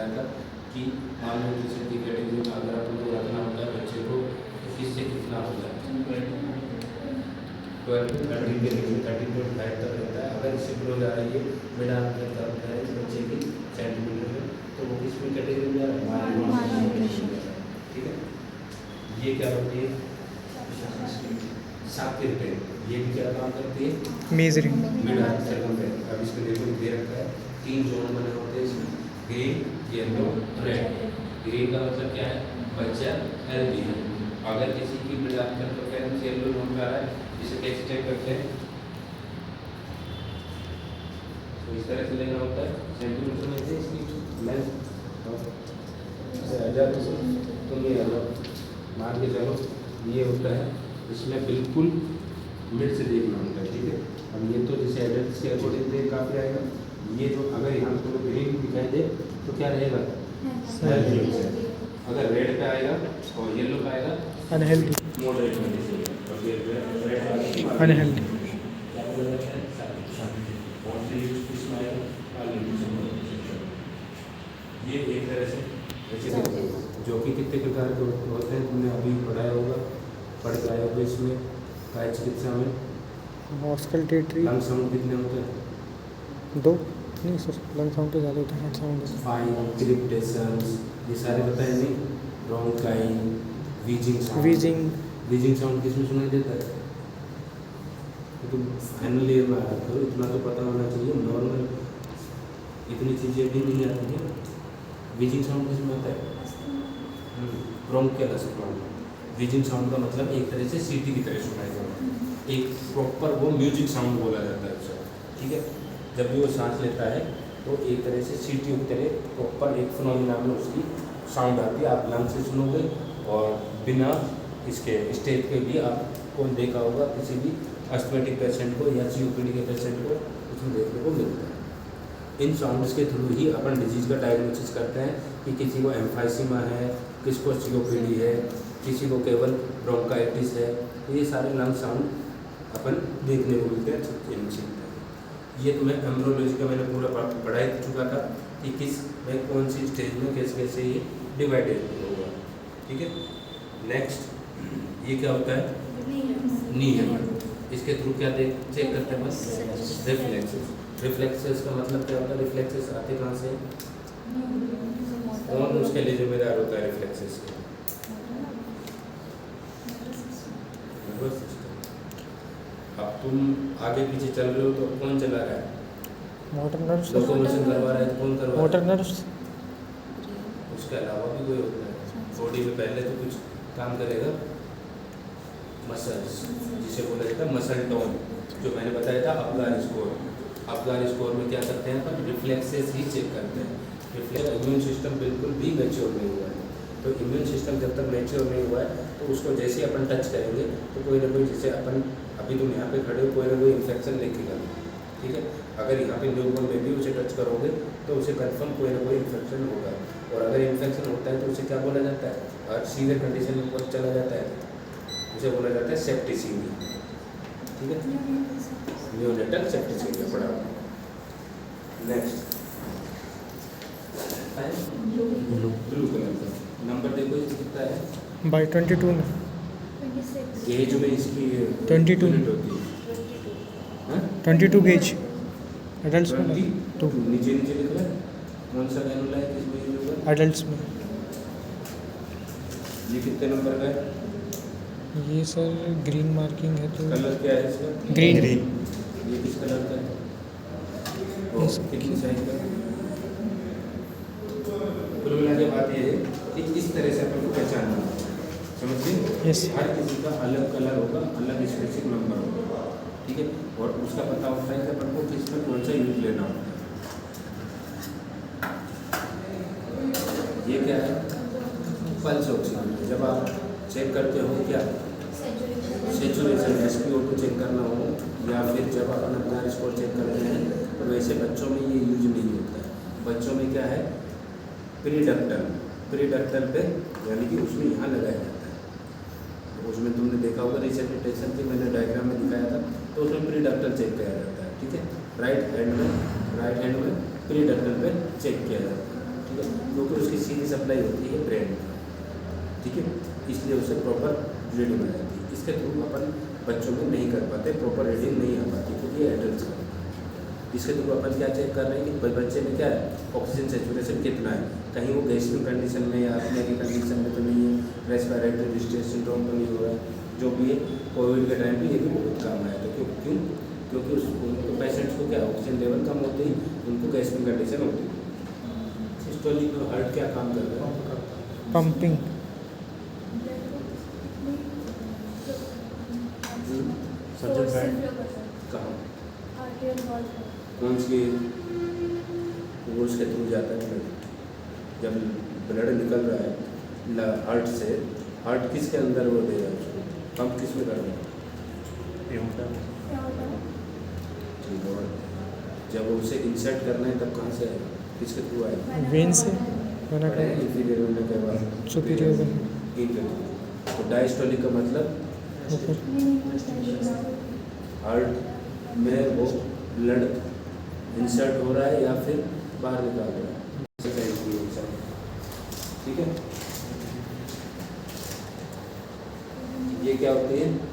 बताया था कि माल न्यूट्रिशन की कैटेगरी में अगर अपन को रखना होता है बच्चे को तो किससे कितना होता है 12 to 13 के लिए 13.5 तक रहता है। अगर इससे ग्रो जा रही है मिड आर्म का होता है बच्चे की सेंटीमीटर में, तो वो किस में कैटेगरी में आ रहा है, ठीक है। ये क्या होती है साकिर पे, ये भी क्या काम करती है मेजरिंग। Mid arm circumference. अब इसको देखो दे रखा है 3 जोन बने होते हैं इसमें, ग्रीन येलो रेड। ग्रीन का मतलब क्या है बच्चा हेल्दी है। अगर किसी की mid arm circumference yellow zone में आ रहा है, इसे कैसे चेक करते हैं, तो इस तरह से लेना होता है सेंटीमीटर में से इसकी लेंथ तुम ये मान के चलो ये होता है, इसमें बिल्कुल मिड से देखना होता है, ठीक है। अब ये तो जैसे एडल्ट के अकॉर्डिंग देख काफ़ी आएगा, ये जो अगर यहाँ पर ग्रीन दिखाई दे तो क्या रहेगा हेल्दी। अगर रेड पे आएगा और येलो पे आएगा अनहेल्दी। मॉडरेट कंडीशन, और ये रेड अनहेल्दी। ये एक तरह से ऐसे जो कि कितने प्रकार के होते हैं तुमने अभी पढ़ाया होगा, पढ़ के आए होगा इसमें काय चिकित्सा में। ऑस्कल्टेटरी लंग साउंड कितने होते हैं 2 नहीं सर, लंग साउंड तो ज़्यादा होता है, हेड साउंड फाइन क्रिप्टेशंस, ये सारे बताए नहीं, bronchi, wheezing sound. Wheezing sound किसमें सुनाई देता है, तो फाइनल ईयर में आया करो, इतना तो पता होना चाहिए। नॉर्मल इतनी चीज़ें भी नहीं आती हैं। वीजिंग साउंड किसमें आता है ब्रोंकियल साउंड। वीजिंग साउंड का मतलब एक तरह से सीटी की तरह सुनाई देना, एक प्रॉपर वो म्यूजिक साउंड बोला जाता है उसे, ठीक है। जब भी वो सांस लेता है तो एक तरह से सीटी की तरह प्रॉपर एक फिनोमिना में उसकी साउंड आती है। आप लंग से सुनोगे और बिना इसके स्टेज पे भी आपको देखा होगा किसी भी अस्थमेटिक पेशेंट को या COPD के पेशेंट को उसमें देखने को मिलता है। इन साउंड्स के थ्रू ही अपन डिजीज़ का डायग्नोसिस करते हैं कि किसी को एम्फाइसीमा है, किसको COPD है, किसी को केवल ब्रोंकाइटिस है। तो ये सारे लंग साउंड अपन देखने को मिलते हैं, सीखते हैं। ये तो मैं एम्ब्रोलॉजी का मैंने पूरा पढ़ाई चुका था कि किस में कौन सी स्टेज में कैसे कैसे ये डिवाइडेड होगा, ठीक है। नेक्स्ट ये क्या होता है नी हैमर। इसके थ्रू क्या चेक करते हैं बस रिफ्लेक्सेस। रिफ्लेक्सेस का मतलब क्या होता है, रिफ्लेक्सेस आते कहाँ से, कौन उसके लिए जिम्मेदार होता है रिफ्लेक्सेस के, नर्वस सिस्टम। अब तुम आगे पीछे चल रहे हो तो कौन चला रहा है, मोटर नर्व्स। लोकोमोशन करवा रहा है तो कौन करवा रहा मोटर है, नर्व्स। उसके अलावा भी कोई होता है बॉडी में, पहले तो कुछ काम करेगा मसल्स, जिसे बोला जाता है मसल टोन, जो मैंने बताया था अबगार स्कोर। अबगार स्कोर में क्या करते हैं अपन रिफ्लेक्सेस ही चेक करते हैं। रिफ्लेक्स इम्यून सिस्टम बिल्कुल भी मैच्योर नहीं हुआ है, तो इम्यून सिस्टम जब तक मैच्योर नहीं हुआ है तो उसको जैसे ही अपन टच करेंगे तो कोई ना कोई, जैसे अपन अभी तुम यहाँ पे खड़े हो, कोई ना कोई इन्फेक्शन लेके गए, ठीक है। अगर यहाँ पे न्यूबॉर्न बेबी उसे टच करोगे तो उसे कंफर्म कोई ना कोई इन्फेक्शन होगा, और अगर इन्फेक्शन होता है तो उसे क्या बोला जाता है, और सीवियर कंडीशन में चला जाता है उसे बोला जाता है सेप्टिसीमिया, ठीक है। न्यूनेटल सेप्टिसीमिया पढ़ा। नेक्स्ट ब्लू कलर का नंबर देखो ये कितना है, बाई 22 में गेज में इसकी 22 यूनिट होती है, 22 गेज एडल्ट्स में 22 नीचे नीचे लिख रहा है, कौन सा कैनुला है किसमें यूज होगा, एडल्ट्स में। ये कितने नंबर का है, ये सर ग्रीन मार्किंग है तो कलर क्या है इसका, ग्रीन। ये किस कलर का है, Yes. कितनी साइज का है। कुल मिला के बात ये है कि इस तरह से अपन को पहचानना है, समझिए। Yes. हर किसी का अलग कलर होगा, अलग स्पेसिफिक नंबर होगा, ठीक है। और उसका पता होता है कि अपन को किस में कौन सा यूज लेना होता है। ये क्या है पल्स ऑक्सीमीटर। जब आप चेक करते हो क्या सेचुरेशन SpO2 चेक करना हो, या फिर जब अपन अपना स्कोर चेक करते हैं, तो वैसे बच्चों में ये यूज नहीं होता है। बच्चों में क्या है प्रीडक्टल पे, यानी कि उसमें यहाँ लगाया जाता है। तो उसमें तुमने देखा होगा रिसेप्टेशन की मैंने डायग्राम में दिखाया था, तो उसमें प्रीडक्टल चेक किया जाता है, ठीक है। राइट हैंड में प्रीडक्टल पे चेक किया जाता है, ठीक है, क्योंकि उसकी सीधी सप्लाई होती है ब्रेन में, ठीक है, इसलिए उसे प्रॉपर रीडिंग आ जाती है। इसके थ्रू अपन बच्चों में नहीं कर पाते, प्रॉपर रीडिंग नहीं आ पाती क्योंकि एडल्ट का। इसके थ्रू अपन क्या चेक कर रहे हैं कि बच्चे में क्या है, ऑक्सीजन सेचुरेशन कितना है, कहीं वो गैस्ट्रिक कंडीशन में या अपने की कंडीशन में तो नहीं है, रेस्पिरेटरी डिस्ट्रेस सिंड्रोम तो नहीं हो रहा है, जो भी है कोविड के टाइम पे ये भी बहुत काम आया था। क्यों? क्योंकि उनको पेशेंट्स को क्या ऑक्सीजन लेवल कम होती है, उनको गैस्ट्रिक कंडीशन होती है। सिस्टोलिक हार्ट क्या काम कर रहा है? पंपिंग। सर्जन कहाँ, कौन सी वो उसके थ्रू जाता है ब्लड, जब ब्लड निकल रहा है हार्ट से, हार्ट किसके अंदर वो दे रहा है उसको, पंप किस में कर रहा है? ठीक है, और जब उसे इंसर्ट करना है तब कहाँ से आएगा, किसके थ्रू आएगा? वेन से बना कर इंफीरियर होने के बाद सुपीरियर वेन तो डायस्टोलिक का मतलब ऊपर। हार्ट में वो ब्लड इंसर्ट हो रहा है या फिर बाहर निकाल रहा है, ठीक है। ये क्या होती है?